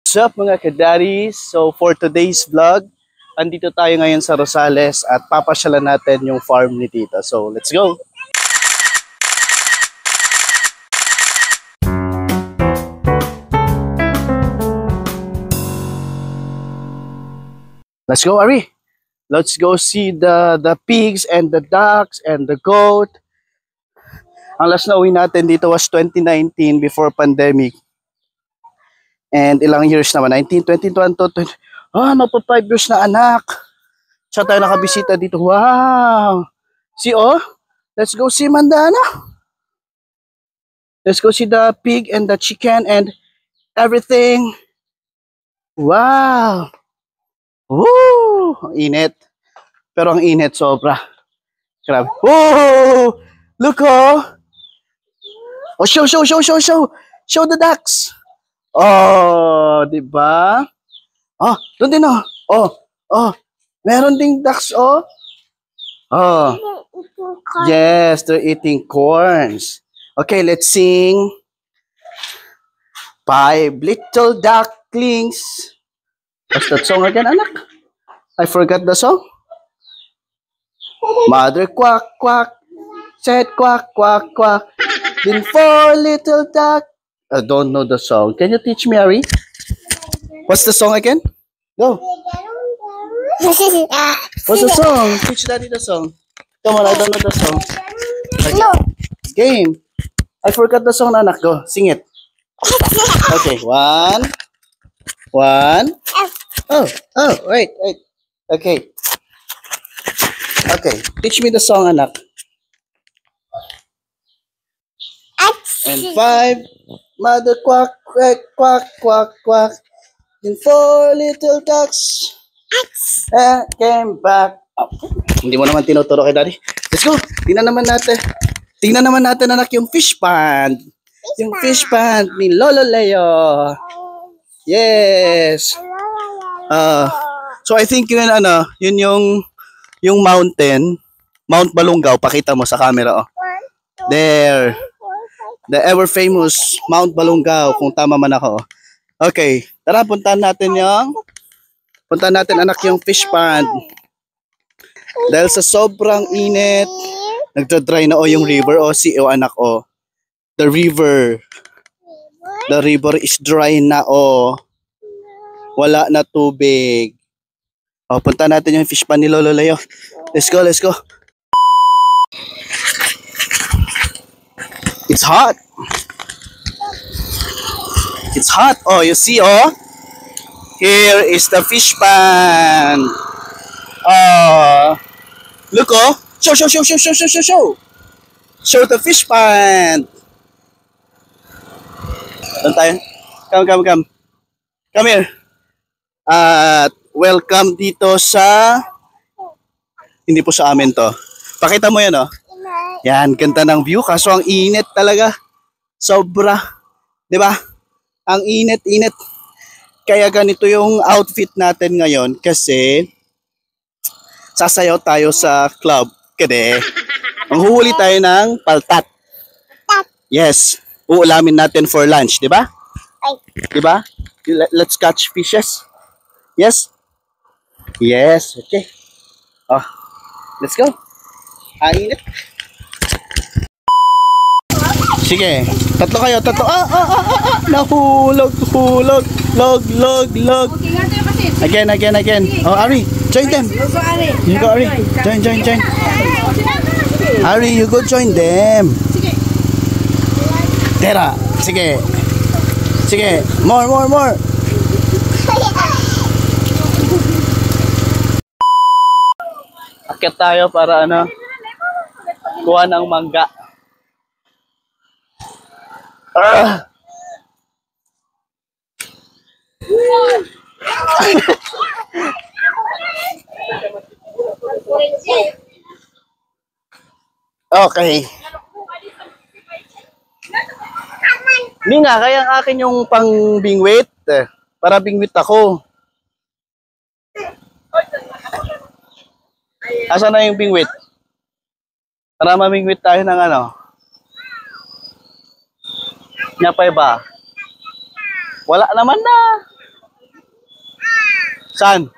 What's up mga kadaddies? So for today's vlog, andito tayo ngayon sa Rosales at papasyalan natin yung farm ni Tita. So let's go! Let's go, Ari! Let's go see the pigs and the ducks and the goat. Ang last na uwi natin dito was 2019 before pandemic. And ilang years naman, 19, 20, 20, 20. Magpa 5 years na anak. Siya tayo nakabisita dito. Wow! See, let's go see Mandana. Let's go see the pig and the chicken and everything. Wow! Woo! Ang init. Pero ang init sobra. Grabe. Woo! Look, Oh, show. Show the ducks. Oh, di ba? Oh, doon din meron ding ducks Oh. Yes, they're eating corns. Okay, let's sing. 5 little ducklings. What's that song again, anak? I forgot the song. Mother quack quack said quack quack quack. Then 4 little duck. I don't know the song. Can you teach me, Ari? What's the song again? Go. What's the song? Teach Daddy the song. Come on, I don't know the song. Okay. No. Game. I forgot the song, anak. Go, sing it. Okay, one. Oh, wait. Okay. Okay, teach me the song, anak. And 5, mother quack, quack, quack, quack, quack. Then 4 little ducks came back. Oh, hindi mo naman tinuturo kay Daddy. Let's go. Tingnan naman natin anak yung fish pond. Yung fish pond ni Lolo Leo. Yes. So I think yun yung mountain, Mount Balungaw. Pakita mo sa camera. There. The ever famous Mount Balungaw, kung tama man ako. Okay, tara puntahan natin anak yung fish pond. Dahil sa sobrang init, nagdra-dry na yung river. Anak The river is dry na Wala na tubig. Puntahan natin yung fish pond ni Lolo Leo. Let's go. It's hot. Oh, you see, here is the fish pond. Look, Show. Show the fish pond. Doon tayo. Come. Come here. Welcome dito sa... Hindi po sa amin to. Pakita mo yan, Yan, ganda ng view. Kaso ang init talaga. Sobra. 'Di ba? Ang init. Kaya ganito yung outfit natin ngayon kasi sasayaw tayo sa club. Kede. Manghuhuli tayo ng paltat. Yes. Uulamin natin for lunch, 'di ba? 'Di ba? Let's catch fishes. Yes? Yes, okay. Let's go. Init. Sige, tatlo kayo. Nahulog. Log. Again. Ari, join them. You go, Ari. Join. Ari, you go join them. Tera, sige. More. Akyat tayo para kuha ng mangga. Okay. Nga, kaya ang akin yung pang bingwit. Para bingwit ako. Asan na yung bingwit? Para mamingwit tayo ng Nyapay ba? Wala naman na. Saan?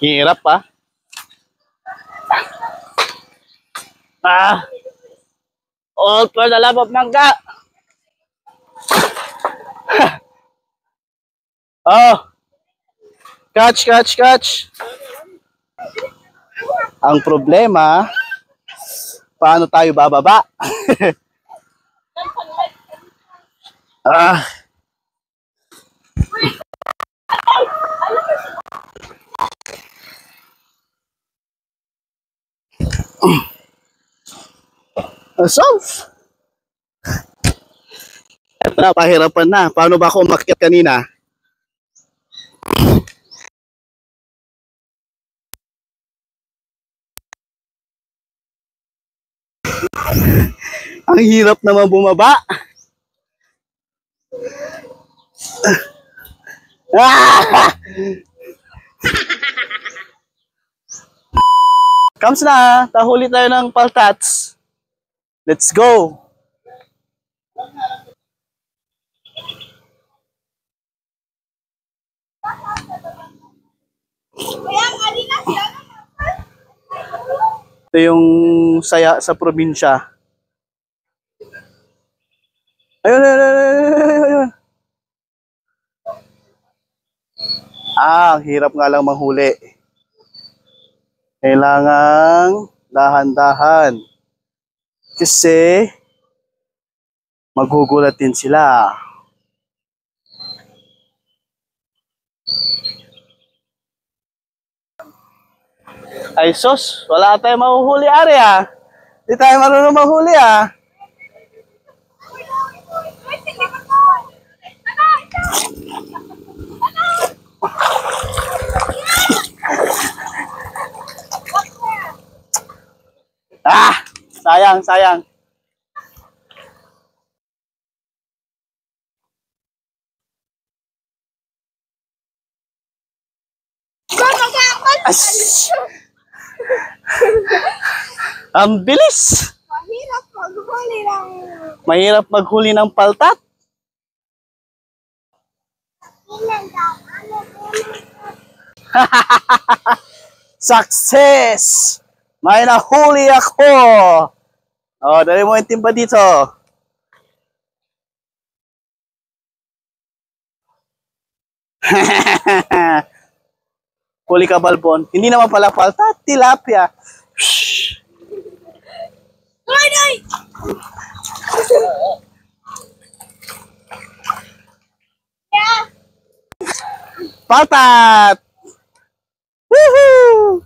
Hirap pa. All for the love of mangga. Oh. Catch, catch, catch. Ang problema, paano tayo bababa? Solve. Ito na, pahirapan na. Paano ba ako umakyat kanina? Ang hirap naman bumaba. Comes na, tahuli tayo ng paltats. Let's go. Ito yung saya sa probinsya. Ayun, ayun, ayun, ayun. Ang hirap nga lang manghuli. Kailangang dahan-dahan. Kasi magugulat din sila. Ay sus, wala tayong mahuhuli ari ah. Di tayo marunong mahuli ah. Sayang, sayang. Ang bilis. Mahirap maghuli ng paltat. Success! May nahuli ako. Oh, dali mo yung timba dito. Huli ka, Balbon. Hindi naman pala paltat, tilapia. Shhh. Paltat! Woohoo!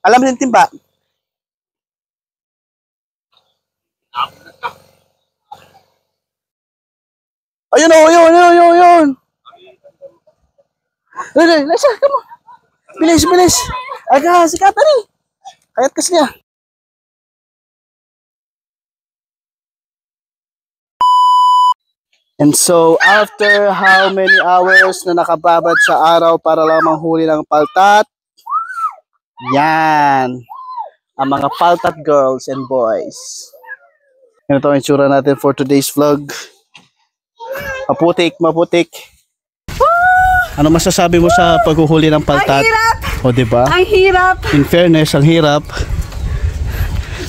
Alam mo yung timba? Ayun o, ayun, ayun, ayun, ayun. Lesa, come on. Bilis, bilis. Aga, sikatan ni. Kayat kas niya. And so, after how many hours na nakababad sa araw para lang manghuli ng paltat, yan. Ang mga paltat girls and boys. Ganito ang itsura natin for today's vlog. Maputik, maputik. Ano masasabi mo sa paghuhuli ng paltat? Ang hirap! O diba? Ang hirap! In fairness, ang hirap.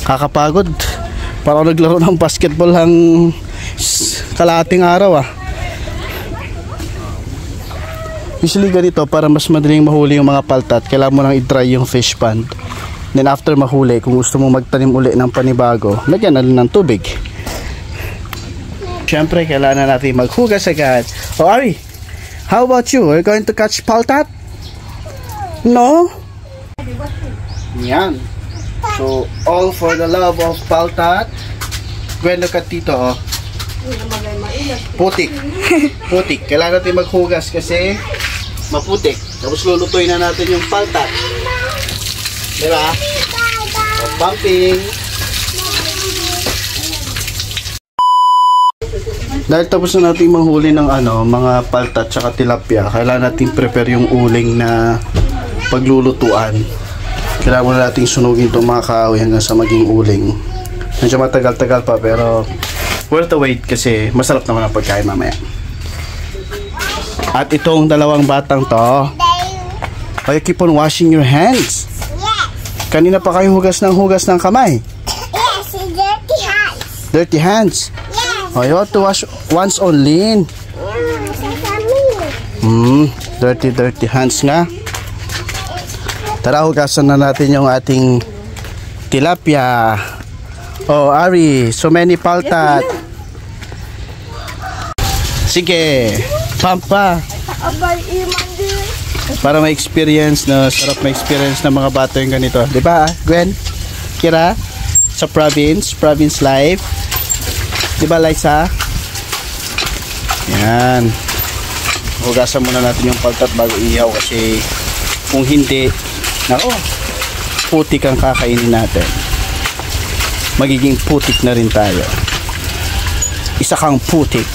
Kakapagod. Parang naglaro ng basketball ang kalahating araw ah. Usually ganito, para mas madaling mahuli yung mga paltat, kailangan mo nang i-dry yung fish pond. Then after mahuli, kung gusto mo magtanim uli ng panibago, lagyan na rin ng tubig. Siyempre, kailangan natin maghugas agad. Oh, Ari, how about you? Are you going to catch paltat? No? Yan. So, all for the love of paltat. Gwen, look at dito, oh. Putik. Putik. Kailangan natin maghugas kasi maputik. Tapos lulutuin na natin yung paltat. Diba? So, pumping. Dahil tapos na natin manghuli ng mga paltat tsaka tilapia, kailangan natin prepare yung uling na paglulutuan. Kailangan muna natin sunugin itong mga kahoy hanggang sa maging uling. Medyo matagal-tagal pa pero worth the wait kasi masarap naman ang pagkain mamaya. At itong dalawang batang to, you keep on washing your hands. Yes. Kanina pa kayo hugas ng kamay. Yes, dirty hands. Dirty hands. Yes. Oh, you have to wash once only. Dirty hands nga. Tara, hugasan na natin yung ating tilapia. Oh, Ari, so many paltat. Sige, pampa. Para ma-experience na, sarap ma-experience ng mga bata yung ganito. Di ba, Gwen? Kira? Sa province life. Di ba, Liza? Yan. Hugasan muna natin yung paltat bago ihaw kasi kung hindi, nako, putik ang kakainin natin. Magiging putik na rin tayo. Isa kang putik.